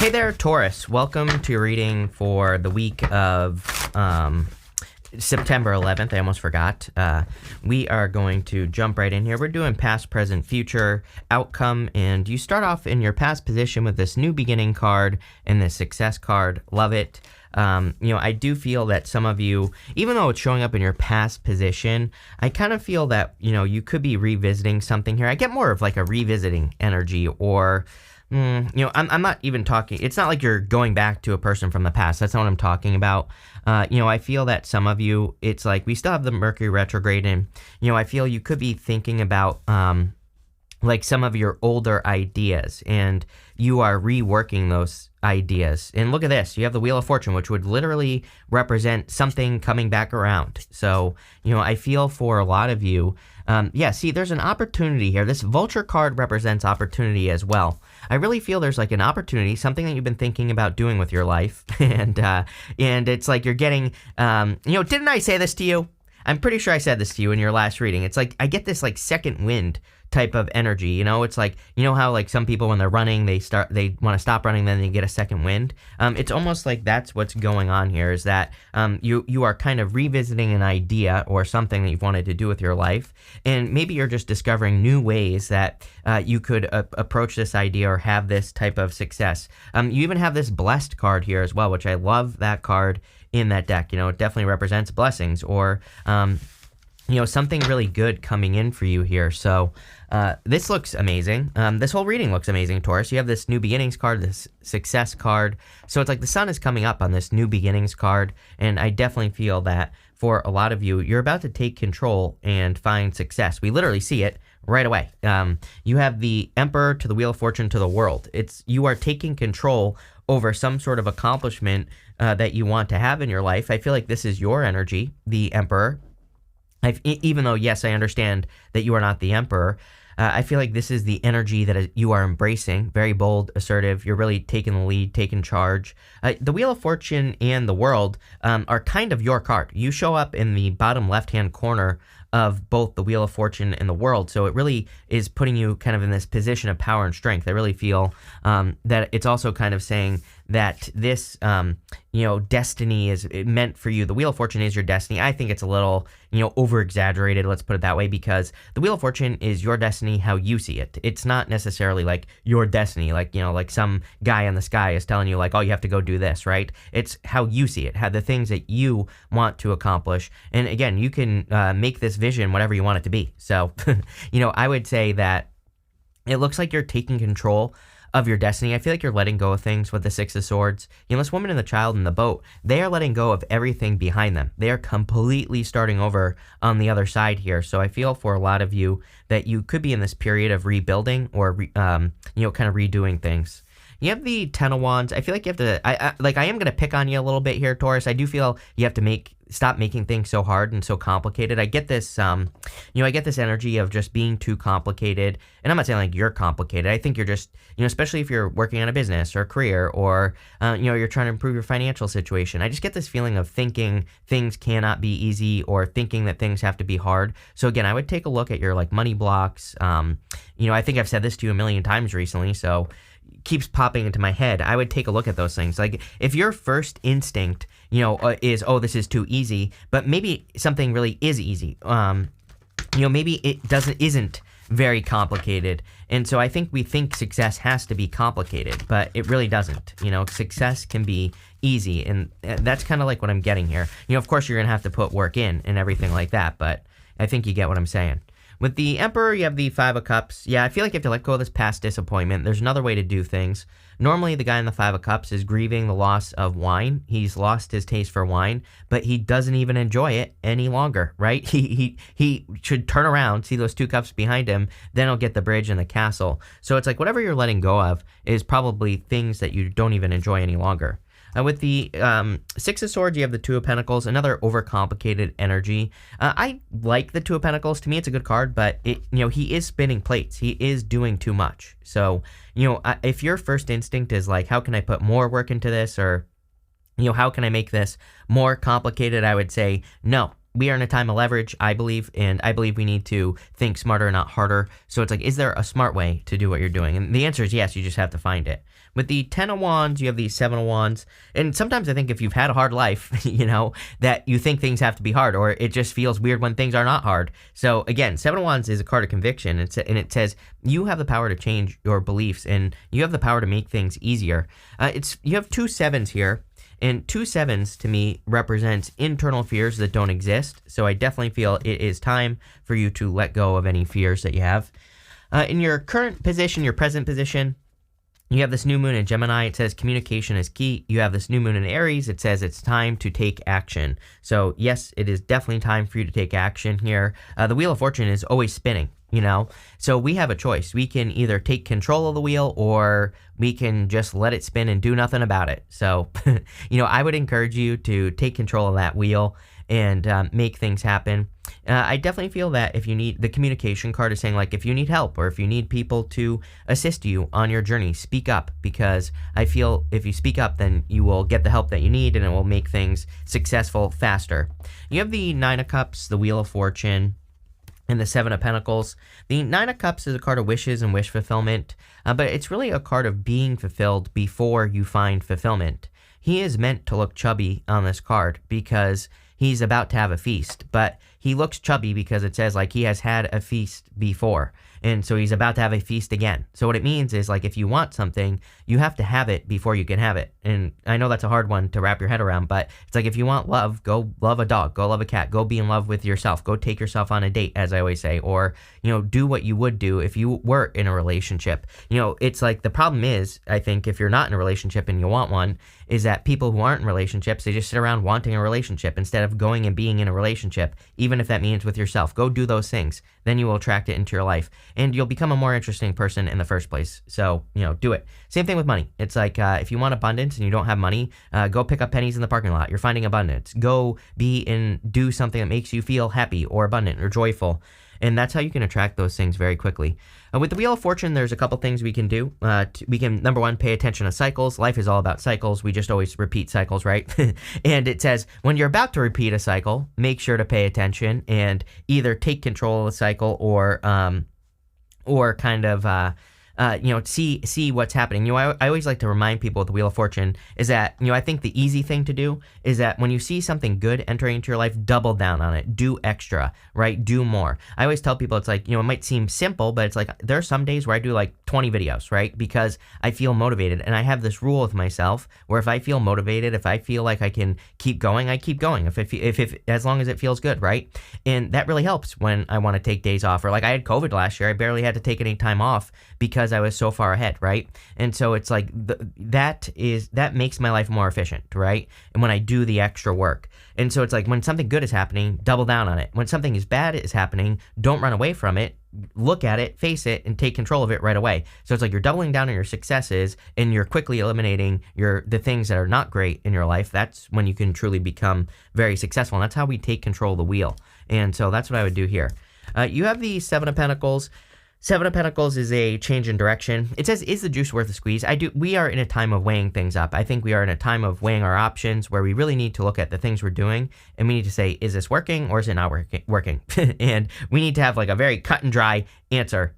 Hey there, Taurus. Welcome to your reading for the week of September 11th. I almost forgot. We are going to jump right in here. We're doing past, present, future, outcome, and you start off in your past position with this new beginning card and this success card. Love it. I do feel that some of you, even though it's showing up in your past position, I kind of feel that, you could be revisiting something here. I get more of like a revisiting energy or... I'm not even talking, it's not like you're going back to a person from the past. That's not what I'm talking about. I feel that some of you, it's like we still have the Mercury retrograde and, I feel you could be thinking about, like some of your older ideas and you are reworking those ideas. And look at this, you have the Wheel of Fortune, which would literally represent something coming back around. So, I feel for a lot of you, see, there's an opportunity here. This Vulture card represents opportunity as well. I really feel there's like an opportunity, something that you've been thinking about doing with your life. And it's like you're getting, didn't I say this to you? I'm pretty sure I said this to you in your last reading. It's like I get this like second wind type of energy. It's like, how like some people when they're running, they want to stop running, then they get a second wind. It's almost like that's what's going on here is that you are kind of revisiting an idea or something that you've wanted to do with your life. And maybe you're just discovering new ways that you could approach this idea or have this type of success. You even have this Blessed card here as well, which I love that card in that deck. It definitely represents blessings or, something really good coming in for you here. So this looks amazing. This whole reading looks amazing, Taurus. You have this New Beginnings card, this Success card. So it's like the sun is coming up on this New Beginnings card. And I definitely feel that for a lot of you, you're about to take control and find success. We literally see it right away. You have the Emperor to the Wheel of Fortune to the World. You are taking control over some sort of accomplishment that you want to have in your life. I feel like this is your energy, the Emperor. Even though, yes, I understand that you are not the Emperor, I feel like this is the energy that you are embracing. Very bold, assertive. You're really taking the lead, taking charge. The Wheel of Fortune and the World are kind of your card. You show up in the bottom left-hand corner of both the Wheel of Fortune and the World. So it really is putting you kind of in this position of power and strength. I really feel that it's also kind of saying that this, destiny is meant for you. The Wheel of Fortune is your destiny. I think it's a little, over-exaggerated, let's put it that way, because the Wheel of Fortune is your destiny how you see it. It's not necessarily like your destiny, like, like some guy in the sky is telling you like, oh, you have to go do this, right? It's how you see it, how the things that you want to accomplish. And again, you can make this vision whatever you want it to be. So, I would say that it looks like you're taking control of your destiny. I feel like you're letting go of things with the Six of Swords. This woman and the child in the boat, they are letting go of everything behind them. They are completely starting over on the other side here. So I feel for a lot of you that you could be in this period of rebuilding or, kind of redoing things. You have the Ten of Wands. I feel like you have to, I am going to pick on you a little bit here, Taurus. I do feel you have to stop making things so hard and so complicated. I get this, I get this energy of just being too complicated. And I'm not saying like you're complicated. I think you're just, especially if you're working on a business or a career or, you're trying to improve your financial situation. I just get this feeling of thinking things cannot be easy or thinking that things have to be hard. So again, I would take a look at your like money blocks. I think I've said this to you a million times recently. So keeps popping into my head. I would take a look at those things. Like if your first instinct, is, oh, this is too easy, but maybe something really is easy. Maybe it isn't very complicated. And so I think we think success has to be complicated, but it really doesn't. Success can be easy. And that's kind of like what I'm getting here. Of course you're going to have to put work in and everything like that, but I think you get what I'm saying. With the Emperor, you have the Five of Cups. Yeah, I feel like you have to let go of this past disappointment. There's another way to do things. Normally, the guy in the Five of Cups is grieving the loss of wine. He's lost his taste for wine, but he doesn't even enjoy it any longer, right? He should turn around, see those two cups behind him, then he'll get the bridge and the castle. So it's like whatever you're letting go of is probably things that you don't even enjoy any longer. With the Six of Swords, you have the Two of Pentacles, another overcomplicated energy. I like the Two of Pentacles. To me, it's a good card, but he is spinning plates. He is doing too much. So, if your first instinct is like, how can I put more work into this? Or, how can I make this more complicated? I would say, no. we are in a time of leverage, I believe, and I believe we need to think smarter, not harder. So it's like, is there a smart way to do what you're doing? And the answer is yes, you just have to find it. With the 10 of Wands, you have the 7 of Wands. And sometimes I think if you've had a hard life, that you think things have to be hard, or it just feels weird when things are not hard. So again, 7 of Wands is a card of conviction. And it says you have the power to change your beliefs, and you have the power to make things easier. You have 2 sevens here. And 2 sevens to me represents internal fears that don't exist. So I definitely feel it is time for you to let go of any fears that you have. In your current position, your present position, you have this new moon in Gemini. It says communication is key. You have this new moon in Aries. It says it's time to take action. So yes, it is definitely time for you to take action here. The Wheel of Fortune is always spinning, So we have a choice. We can either take control of the wheel, or we can just let it spin and do nothing about it. So, I would encourage you to take control of that wheel and make things happen. I definitely feel that if you need, the communication card is saying, like, if you need help or if you need people to assist you on your journey, speak up, because I feel if you speak up, then you will get the help that you need and it will make things successful faster. You have the 9 of Cups, the Wheel of Fortune, and the 7 of Pentacles. The 9 of Cups is a card of wishes and wish fulfillment, but it's really a card of being fulfilled before you find fulfillment. He is meant to look chubby on this card because he's about to have a feast, but he looks chubby because it says like he has had a feast before. And so he's about to have a feast again. So what it means is, like, if you want something, you have to have it before you can have it. And I know that's a hard one to wrap your head around, but it's like, if you want love, go love a dog, go love a cat, go be in love with yourself, go take yourself on a date, as I always say, or, do what you would do if you were in a relationship. It's like, the problem is, I think, if you're not in a relationship and you want one, is that people who aren't in relationships, they just sit around wanting a relationship instead of going and being in a relationship, even if that means with yourself. Go do those things. Then you will attract it into your life, and you'll become a more interesting person in the first place. So, do it. Same thing with money. It's like, if you want abundance and you don't have money, go pick up pennies in the parking lot. You're finding abundance. Go do something that makes you feel happy or abundant or joyful. And that's how you can attract those things very quickly. With the Wheel of Fortune, there's a couple things we can do. We can, number one, pay attention to cycles. Life is all about cycles. We just always repeat cycles, right? And it says, when you're about to repeat a cycle, make sure to pay attention and either take control of the cycle or kind of see what's happening. I always like to remind people with the Wheel of Fortune is that, I think the easy thing to do is that when you see something good entering into your life, double down on it, do extra, right? Do more. I always tell people, it's like, it might seem simple, but it's like, there are some days where I do like 20 videos, right? Because I feel motivated, and I have this rule with myself where if I feel motivated, if I feel like I can keep going, I keep going. If as long as it feels good, right? And that really helps when I want to take days off, or like I had COVID last year, I barely had to take any time off because I was so far ahead, right? And so it's like that makes my life more efficient, right? And when I do the extra work. And so it's like, when something good is happening, double down on it. When something is bad is happening, don't run away from it. Look at it, face it, and take control of it right away. So it's like you're doubling down on your successes and you're quickly eliminating the things that are not great in your life. That's when you can truly become very successful. And that's how we take control of the wheel. And so that's what I would do here. You have the 7 of Pentacles. 7 of Pentacles is a change in direction. It says, is the juice worth the squeeze? We are in a time of weighing things up. I think we are in a time of weighing our options where we really need to look at the things we're doing and we need to say, is this working or is it not working? And we need to have like a very cut and dry answer.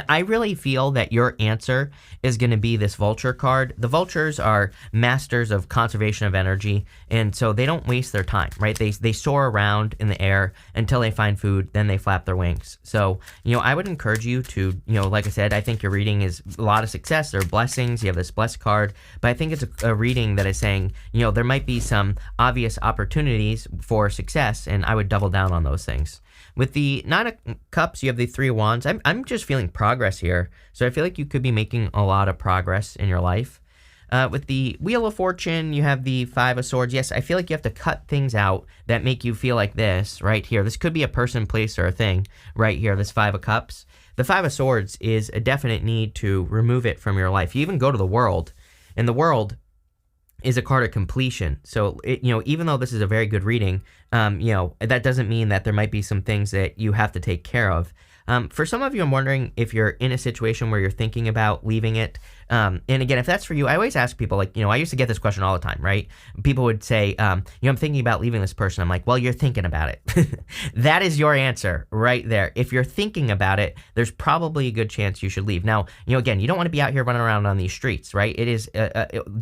I really feel that your answer is going to be this vulture card. The vultures are masters of conservation of energy, and so they don't waste their time, right? They soar around in the air until they find food, then they flap their wings. So, I would encourage you to, like I said, I think your reading is a lot of success. There are blessings. You have this blessed card, but I think it's a reading that is saying, there might be some obvious opportunities for success, and I would double down on those things. With the 9 of Cups, you have the 3 of Wands. I'm just feeling progress here. So I feel like you could be making a lot of progress in your life. With the Wheel of Fortune, you have the 5 of Swords. Yes, I feel like you have to cut things out that make you feel like this right here. This could be a person, place, or a thing right here, this 5 of Cups. The 5 of Swords is a definite need to remove it from your life. You even go to the world, and the world is a card of completion. So, even though this is a very good reading, that doesn't mean that there might be some things that you have to take care of. For some of you, I'm wondering if you're in a situation where you're thinking about leaving it. And again, if that's for you, I always ask people, like, I used to get this question all the time, right? People would say, I'm thinking about leaving this person. I'm like, well, you're thinking about it. That is your answer right there. If you're thinking about it, there's probably a good chance you should leave. Now, again, you don't want to be out here running around on these streets, right? It is,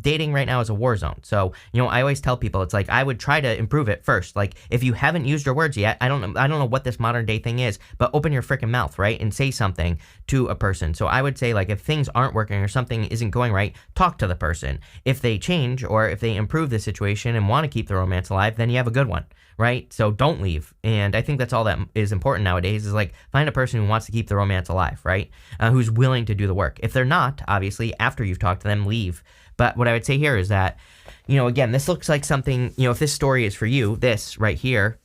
dating right now is a war zone. So, I always tell people, it's like, I would try to improve it first. Like, if you haven't used your words yet, I don't know what this modern day thing is, but open your freaking mouth, right? And say something to a person. So I would say, like, if things aren't working or something isn't going right, talk to the person. If they change or if they improve the situation and want to keep the romance alive, then you have a good one, right? So don't leave. And I think that's all that is important nowadays, is like, find a person who wants to keep the romance alive, right? Who's willing to do the work. If they're not, obviously, after you've talked to them, leave. But what I would say here is that, again, this looks like something, if this story is for you, this right here,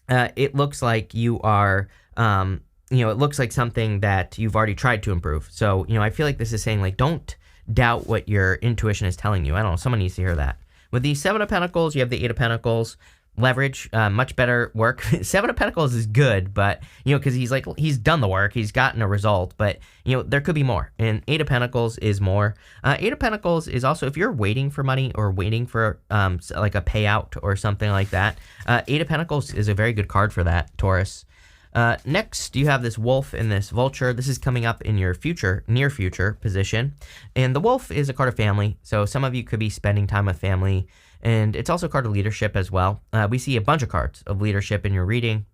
it looks like you are, it looks like something that you've already tried to improve. So, I feel like this is saying, like, don't doubt what your intuition is telling you. I don't know. Someone needs to hear that. With the Seven of Pentacles, you have the Eight of Pentacles. Leverage, much better work. Seven of Pentacles is good, but, because he's done the work. He's gotten a result, but, there could be more. And Eight of Pentacles is more. Eight of Pentacles is also, if you're waiting for money or waiting for, like a payout or something like that, Eight of Pentacles is a very good card for that, Taurus. Next, you have this wolf and this vulture. This is coming up in your near future position. And the wolf is a card of family. So some of you could be spending time with family. And it's also a card of leadership as well. We see a bunch of cards of leadership in your reading.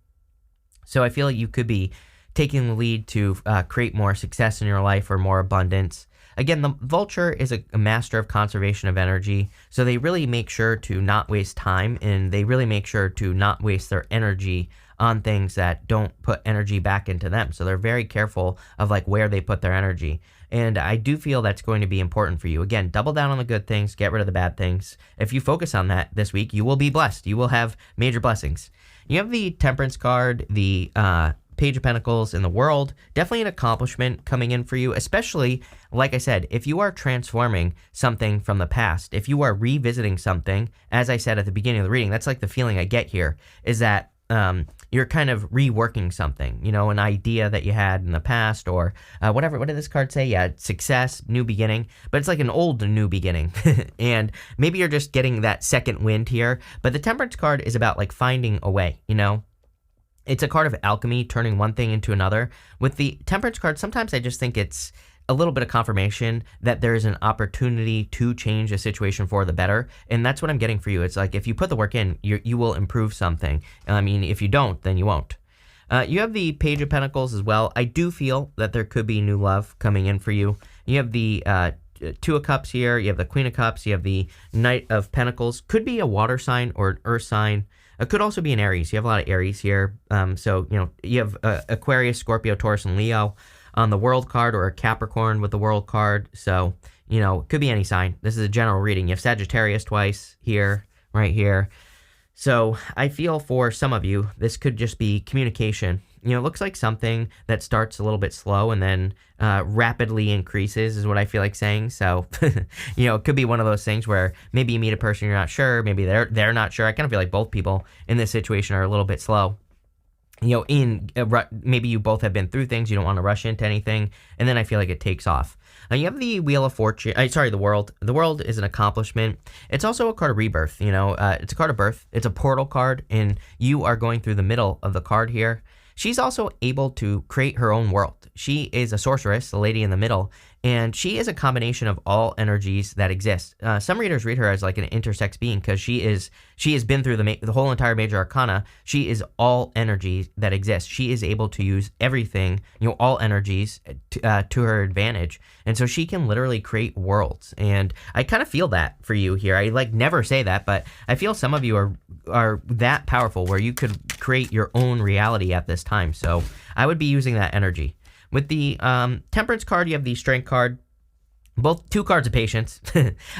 So I feel like you could be taking the lead to create more success in your life or more abundance. Again, the vulture is a master of conservation of energy. So they really make sure to not waste time, and they really make sure to not waste their energy on things that don't put energy back into them. So they're very careful of like where they put their energy. And I do feel that's going to be important for you. Again, double down on the good things, get rid of the bad things. If you focus on that this week, you will be blessed. You will have major blessings. You have the Temperance card, the Page of Pentacles, and the World. Definitely an accomplishment coming in for you, especially, like I said, if you are transforming something from the past, if you are revisiting something, as I said at the beginning of the reading, that's like the feeling I get here, is that you're kind of reworking something, an idea that you had in the past or whatever. What did this card say? Yeah, success, new beginning, but it's like an old new beginning. And maybe you're just getting that second wind here. But the Temperance card is about like finding a way, It's a card of alchemy, turning one thing into another. With the Temperance card, sometimes I just think it's a little bit of confirmation that there's an opportunity to change a situation for the better. And that's what I'm getting for you. It's like, if you put the work in, you will improve something. I mean, if you don't, then you won't. You have the Page of Pentacles as well. I do feel that there could be new love coming in for you. You have the Two of Cups here. You have the Queen of Cups. You have the Knight of Pentacles. Could be a water sign or an earth sign. It could also be an Aries. You have a lot of Aries here. So, you have Aquarius, Scorpio, Taurus, and Leo on the World card, or a Capricorn with the World card. So, it could be any sign. This is a general reading. You have Sagittarius twice here, right here. So I feel for some of you, this could just be communication. It looks like something that starts a little bit slow and then rapidly increases is what I feel like saying. So, it could be one of those things where maybe you meet a person you're not sure, maybe they're not sure. I kind of feel like both people in this situation are a little bit slow. Maybe you both have been through things, you don't want to rush into anything, and then I feel like it takes off. You have the Wheel of Fortune, the World. The World is an accomplishment. It's also a card of rebirth, it's a card of birth. It's a portal card, and you are going through the middle of the card here. She's also able to create her own world. She is a sorceress, the lady in the middle, and she is a combination of all energies that exist. Some readers read her as like an intersex being because she has been through the whole entire major arcana. She is all energies that exist. She is able to use everything, all energies to her advantage. And so she can literally create worlds. And I kind of feel that for you here. I never say that, but I feel some of you are that powerful where you could create your own reality at this time. So I would be using that energy. With the Temperance card, you have the Strength card. Both two cards of patience.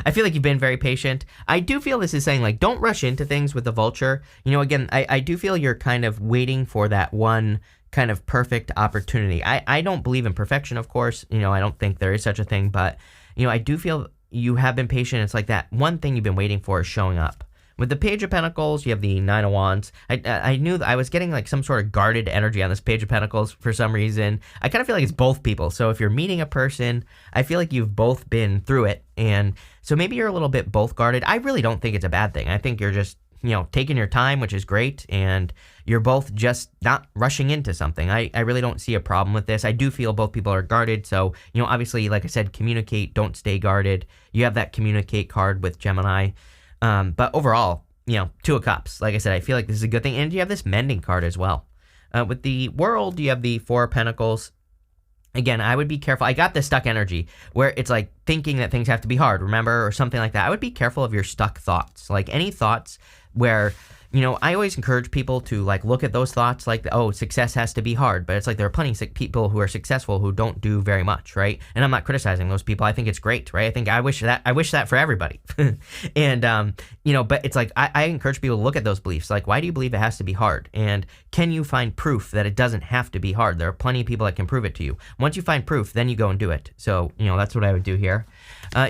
I feel like you've been very patient. I do feel this is saying, don't rush into things with the Vulture. Again, I do feel you're kind of waiting for that one kind of perfect opportunity. I don't believe in perfection, of course. I don't think there is such a thing. But, I do feel you have been patient. It's like that one thing you've been waiting for is showing up. With the Page of Pentacles, you have the Nine of Wands. I knew that I was getting like some sort of guarded energy on this Page of Pentacles for some reason. I kind of feel like it's both people. So if you're meeting a person, I feel like you've both been through it. And so maybe you're a little bit both guarded. I really don't think it's a bad thing. I think you're just, taking your time, which is great. And you're both just not rushing into something. I really don't see a problem with this. I do feel both people are guarded. So, obviously, like I said, communicate, don't stay guarded. You have that communicate card with Gemini. But overall, Two of Cups. Like I said, I feel like this is a good thing. And you have this mending card as well. With the World, you have the Four of Pentacles. Again, I would be careful. I got this stuck energy where it's like thinking that things have to be hard, remember, or something like that. I would be careful of your stuck thoughts. Like any thoughts where, I always encourage people to like look at those thoughts like, oh, success has to be hard. But it's like there are plenty of people who are successful who don't do very much, right? And I'm not criticizing those people. I think it's great, right? I wish that for everybody. And, but it's like I encourage people to look at those beliefs. Like, why do you believe it has to be hard? And can you find proof that it doesn't have to be hard? There are plenty of people that can prove it to you. Once you find proof, then you go and do it. So, that's what I would do here.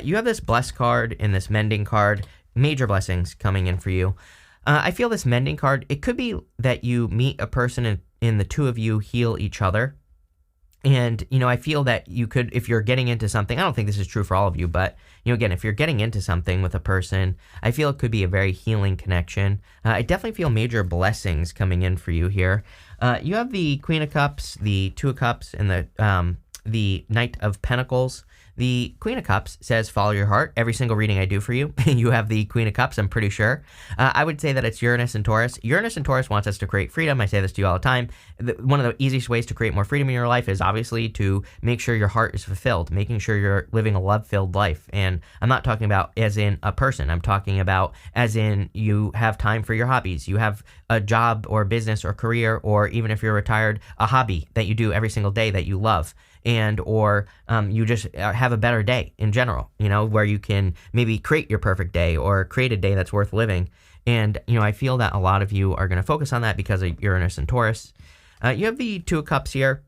You have this Blessed card and this Mending card. Major blessings coming in for you. I feel this Mending card, it could be that you meet a person and the two of you heal each other. And, I feel that you could, if you're getting into something, I don't think this is true for all of you, but, again, if you're getting into something with a person, I feel it could be a very healing connection. I definitely feel major blessings coming in for you here. You have the Queen of Cups, the Two of Cups, and the Knight of Pentacles. The Queen of Cups says, follow your heart. Every single reading I do for you, you have the Queen of Cups, I'm pretty sure. I would say that it's Uranus and Taurus. Uranus and Taurus wants us to create freedom. I say this to you all the time. One of the easiest ways to create more freedom in your life is obviously to make sure your heart is fulfilled, making sure you're living a love-filled life. And I'm not talking about as in a person. I'm talking about as in you have time for your hobbies. You have a job or business or career, or even if you're retired, a hobby that you do every single day that you love. And or you just have a better day in general, where you can maybe create your perfect day or create a day that's worth living. And, I feel that a lot of you are going to focus on that because of Uranus and Taurus. You have the Two of Cups here.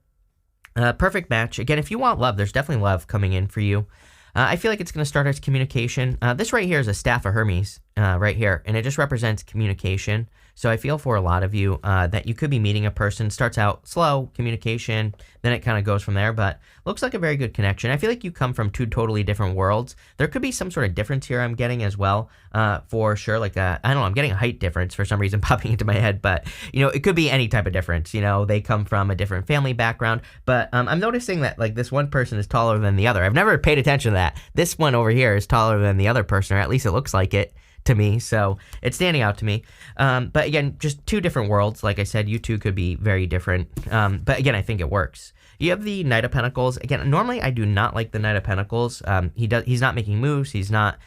Perfect match. Again, if you want love, there's definitely love coming in for you. I feel like it's going to start as communication. This right here is a staff of Hermes right here, and it just represents communication. So I feel for a lot of you that you could be meeting a person, starts out slow, communication, then it kind of goes from there, but looks like a very good connection. I feel like you come from two totally different worlds. There could be some sort of difference here I'm getting as well, for sure. Like, I don't know, I'm getting a height difference for some reason popping into my head, but, it could be any type of difference. They come from a different family background, but I'm noticing that, like, this one person is taller than the other. I've never paid attention to that. This one over here is taller than the other person, or at least it looks like it to me, so it's standing out to me. But again, just two different worlds. Like I said, you two could be very different. But again, I think it works. You have the Knight of Pentacles. Again, normally I do not like the Knight of Pentacles. He's not making moves. He's not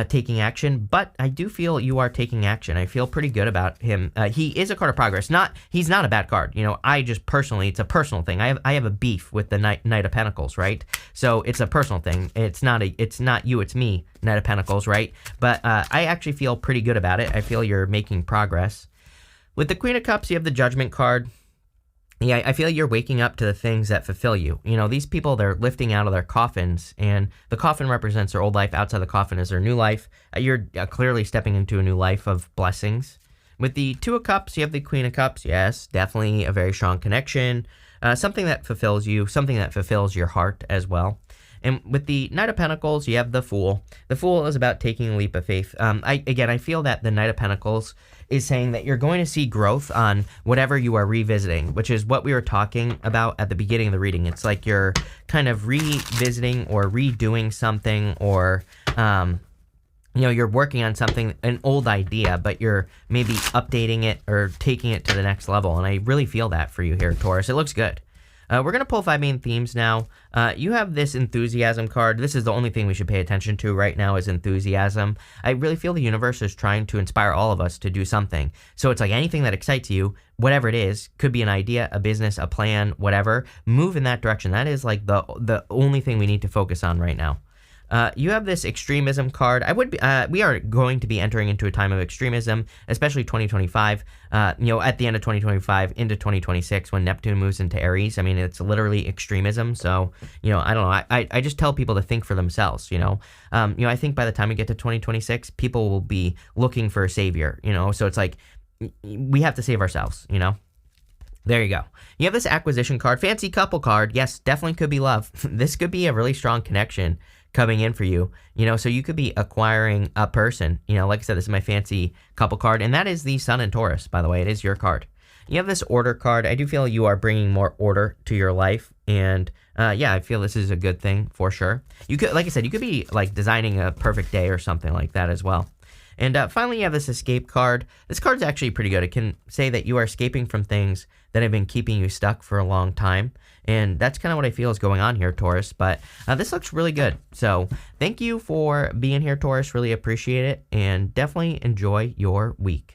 taking action, but I do feel you are taking action. I feel pretty good about him. He is a card of progress. He's not a bad card. I just personally, it's a personal thing. I have a beef with the Knight of Pentacles, right? So it's a personal thing. It's not you, it's me, Knight of Pentacles, right? But I actually feel pretty good about it. I feel you're making progress. With the Queen of Cups, you have the Judgment card. Yeah, I feel you're waking up to the things that fulfill you. These people, they're lifting out of their coffins, and the coffin represents their old life. Outside the coffin is their new life. You're clearly stepping into a new life of blessings. With the Two of Cups, you have the Queen of Cups. Yes, definitely a very strong connection. Something that fulfills you, something that fulfills your heart as well. And with the Knight of Pentacles, you have the Fool. The Fool is about taking a leap of faith. I feel that the Knight of Pentacles is saying that you're going to see growth on whatever you are revisiting, which is what we were talking about at the beginning of the reading. It's like you're kind of revisiting or redoing something, or you're working on something, an old idea, but you're maybe updating it or taking it to the next level. And I really feel that for you here, Taurus. It looks good. We're going to pull 5 main themes now. You have this Enthusiasm card. This is the only thing we should pay attention to right now is enthusiasm. I really feel the universe is trying to inspire all of us to do something. So it's like anything that excites you, whatever it is, could be an idea, a business, a plan, whatever, move in that direction. That is like the only thing we need to focus on right now. You have this extremism card. We are going to be entering into a time of extremism, especially 2025. At the end of 2025 into 2026 when Neptune moves into Aries. I mean, it's literally extremism. So, I don't know. I just tell people to think for themselves. I think by the time we get to 2026, people will be looking for a savior. So it's like we have to save ourselves. There you go. You have this acquisition card, fancy couple card. Yes, definitely could be love. This could be a really strong connection coming in for you, so you could be acquiring a person. Like I said, this is my fancy couple card, and that is the Sun in Taurus, by the way. It is your card. You have this order card. I do feel you are bringing more order to your life, and I feel this is a good thing for sure. You could, like I said, you could be like designing a perfect day or something like that as well. And finally, you have this escape card. This card's actually pretty good. It can say that you are escaping from things that have been keeping you stuck for a long time. And that's kind of what I feel is going on here, Taurus. But this looks really good. So thank you for being here, Taurus. Really appreciate it. And definitely enjoy your week.